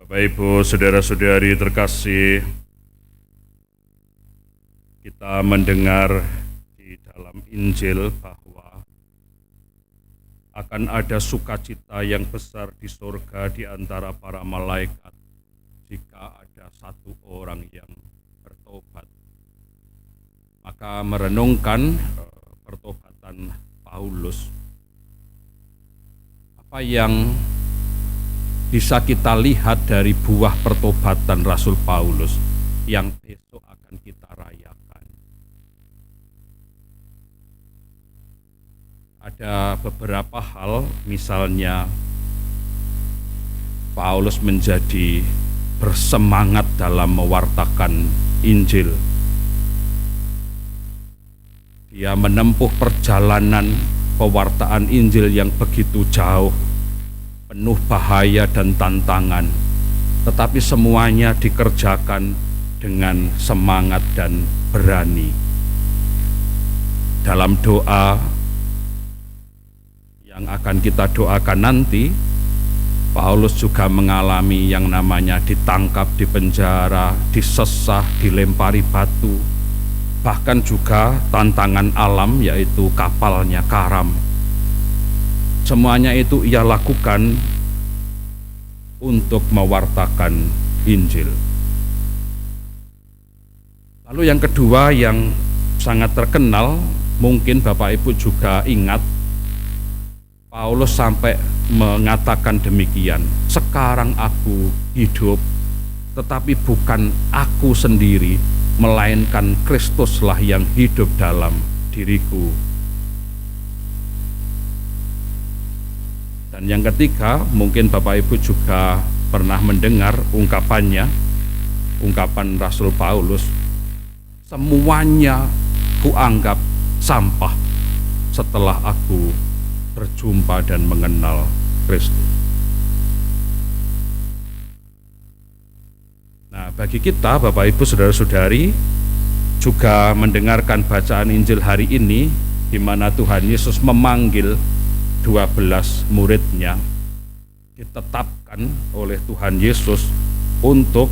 Bapak Ibu, saudara-saudari terkasih, kita mendengar di dalam Injil bahwa akan ada sukacita yang besar di surga di antara para malaikat jika ada satu orang yang bertobat. Maka merenungkan pertobatan Paulus, apa yang bisa kita lihat dari buah pertobatan Rasul Paulus yang besok akan kita rayakan. Ada beberapa hal, misalnya Paulus menjadi bersemangat dalam mewartakan Injil. Dia menempuh perjalanan pewartaan Injil yang begitu jauh, penuh bahaya dan tantangan, tetapi semuanya dikerjakan dengan semangat dan berani. Dalam doa yang akan kita doakan nanti, Paulus juga mengalami yang namanya ditangkap, dipenjara, disesah, dilempari batu, bahkan juga tantangan alam yaitu kapalnya karam. Semuanya itu ia lakukan untuk mewartakan Injil. Lalu yang kedua yang sangat terkenal, mungkin Bapak Ibu juga ingat, Paulus sampai mengatakan demikian, "Sekarang aku hidup, tetapi bukan aku sendiri, melainkan Kristuslah yang hidup dalam diriku." Dan yang ketiga, mungkin Bapak Ibu juga pernah mendengar ungkapan Rasul Paulus, "Semuanya kuanggap sampah setelah aku berjumpa dan mengenal Kristus." Nah, bagi kita Bapak Ibu saudara-saudari juga mendengarkan bacaan Injil hari ini, di mana Tuhan Yesus memanggil 12 muridnya, ditetapkan oleh Tuhan Yesus untuk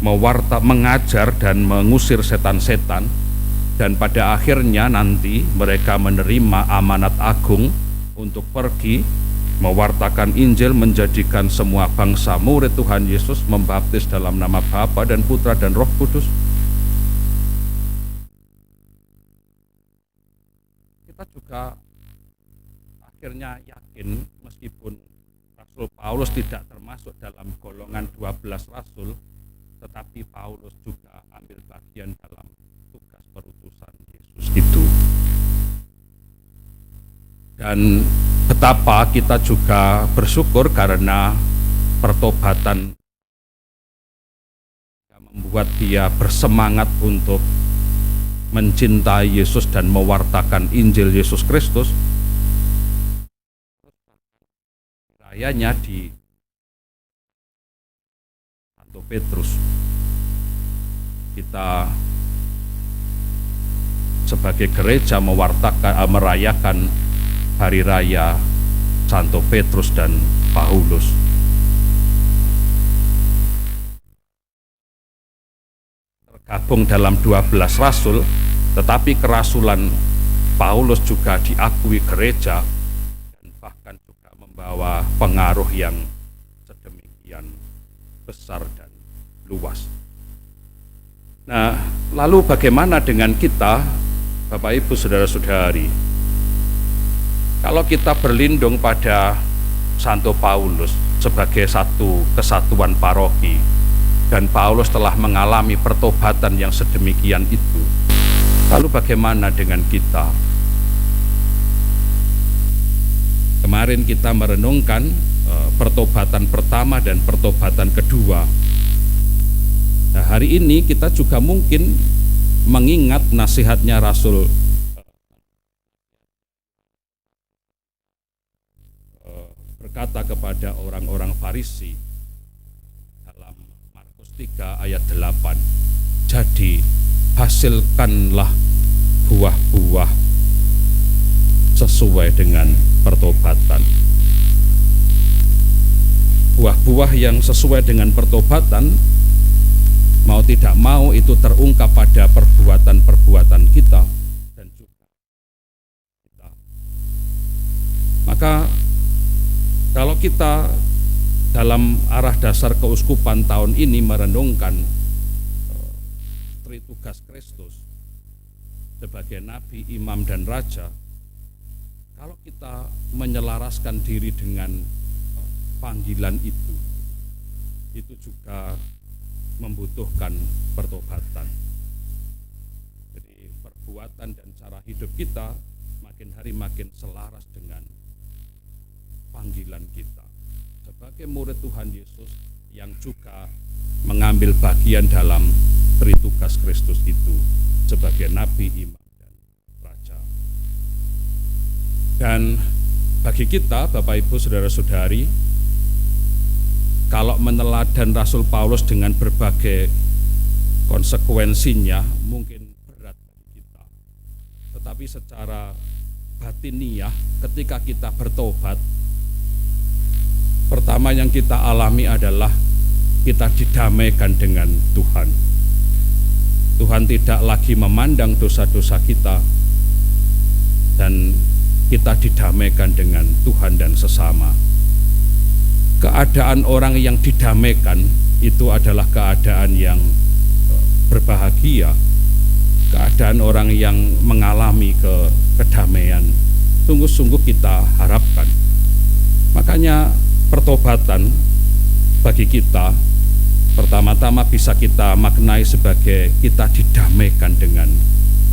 mengajar dan mengusir setan-setan, dan pada akhirnya nanti mereka menerima amanat agung untuk pergi mewartakan Injil, menjadikan semua bangsa murid Tuhan Yesus, membaptis dalam nama Bapa dan Putra dan Roh Kudus. Kita juga akhirnya yakin, meskipun Rasul Paulus tidak termasuk dalam golongan 12 rasul, tetapi Paulus juga ambil bagian dalam tugas perutusan Yesus itu. Dan betapa kita juga bersyukur karena pertobatan yang membuat dia bersemangat untuk mencintai Yesus dan mewartakan Injil Yesus Kristus. Rayanya di Santo Petrus, kita sebagai gereja merayakan hari raya Santo Petrus dan Paulus. Tergabung dalam 12 rasul, tetapi kerasulan Paulus juga diakui gereja dan bahkan juga membawa pengaruh yang sedemikian besar dan luas. Nah, lalu bagaimana dengan kita, Bapak Ibu saudara-saudari? Kalau kita berlindung pada Santo Paulus sebagai satu kesatuan paroki, dan Paulus telah mengalami pertobatan yang sedemikian itu, lalu bagaimana dengan kita? Kemarin kita merenungkan pertobatan pertama dan pertobatan kedua. Nah, hari ini kita juga mungkin mengingat nasihatnya Rasul berkata kepada orang-orang Farisi dalam Markus 3 ayat 8, "Jadi hasilkanlah buah-buah sesuai dengan pertobatan." Buah buah yang sesuai dengan pertobatan, mau tidak mau itu terungkap pada perbuatan-perbuatan kita dan juga kita. Maka kalau kita dalam arah dasar keuskupan tahun ini merenungkan Tritugas Kristus sebagai nabi, imam, dan raja, kalau kita menyelaraskan diri dengan panggilan itu juga membutuhkan pertobatan. Jadi perbuatan dan cara hidup kita makin hari makin selaras dengan panggilan kita sebagai murid Tuhan Yesus yang juga mengambil bagian dalam Tritugas Kristus itu sebagai nabi, imam, dan raja. Dan bagi kita, Bapak Ibu Saudara-saudari, kalau meneladan Rasul Paulus dengan berbagai konsekuensinya mungkin berat bagi kita. Tetapi secara batiniah ketika kita bertobat, pertama yang kita alami adalah kita didamaikan dengan Tuhan. Tuhan tidak lagi memandang dosa-dosa kita, dan kita didamaikan dengan Tuhan dan sesama. Keadaan orang yang didamaikan itu adalah keadaan yang berbahagia, keadaan orang yang mengalami kedamaian. Sungguh-sungguh kita harapkan. Makanya pertobatan bagi kita pertama-tama bisa kita maknai sebagai kita didamaikan dengan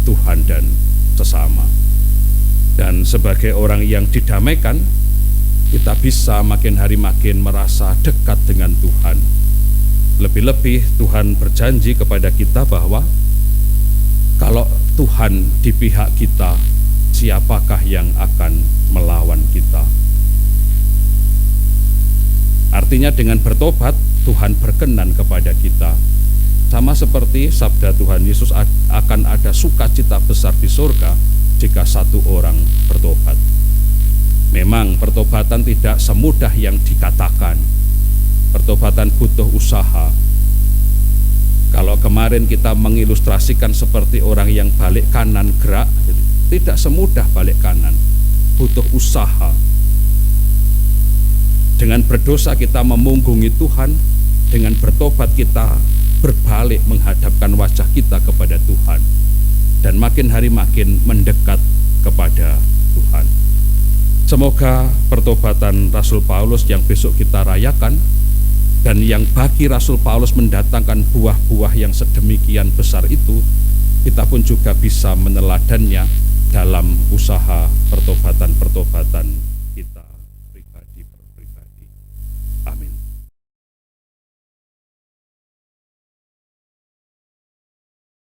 Tuhan dan sesama. Dan sebagai orang yang didamaikan, kita bisa makin hari makin merasa dekat dengan Tuhan. Lebih-lebih Tuhan berjanji kepada kita bahwa kalau Tuhan di pihak kita, siapakah yang akan melawan kita? Artinya dengan bertobat, Tuhan berkenan kepada kita. Sama seperti sabda Tuhan Yesus, akan ada sukacita besar di surga jika satu orang bertobat. Memang pertobatan tidak semudah yang dikatakan. Pertobatan butuh usaha. Kalau kemarin kita mengilustrasikan seperti orang yang balik kanan gerak, tidak semudah balik kanan, butuh usaha. Dengan berdosa kita memunggungi Tuhan, dengan bertobat kita berbalik menghadapkan wajah kita kepada Tuhan, dan makin hari makin mendekat kepada Tuhan. Semoga pertobatan Rasul Paulus yang besok kita rayakan, dan yang bagi Rasul Paulus mendatangkan buah-buah yang sedemikian besar itu, kita pun juga bisa meneladannya dalam usaha pertobatan-pertobatan kita.